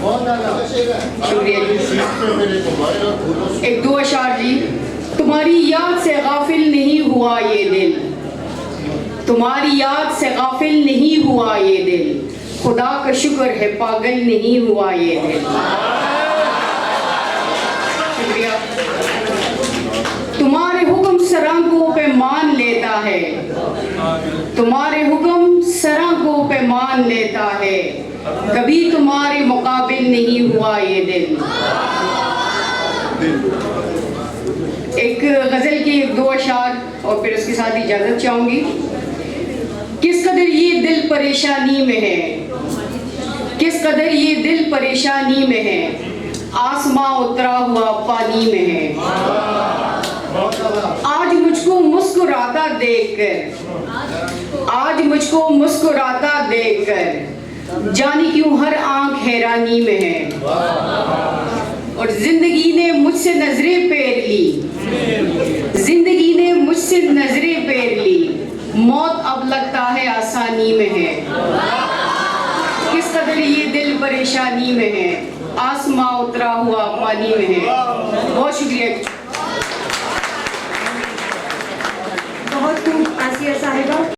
शुक्रिया जी। एक दो अशार जी। तुम्हारी याद से गाफिल नहीं हुआ ये दिल, तुम्हारी याद से गाफिल नहीं हुआ ये दिल, खुदा का शुक्र है पागल नहीं हुआ ये दिल। शुक्रिया। तुम्हारे हुक्म सरांकों पे मान लेता है, तुम्हारे हुक्म सरांकों पे मान लेता है, कभी तुम्हारे मुकाबिल नहीं हुआ ये दिल। एक गजल की एक दो अशार और फिर उसके साथ इजाजत चाहूंगी। किस कदर ये दिल परेशानी में है, किस कदर ये दिल परेशानी में है, आसमां उतरा हुआ पानी में है। आज मुझको मुस्कुराता देखकर, आज मुझको मुस्कुराता देखकर, जाने क्यों हर आंख हैरानी में है। और जिंदगी ने मुझसे नजरें फेर ली, जिंदगी ने मुझसे नजरें फेर ली, मौत अब लगता है आसानी में है। किस कदर ये दिल परेशानी में है, आसमां उतरा हुआ पानी में है। बहुत शुक्रिया।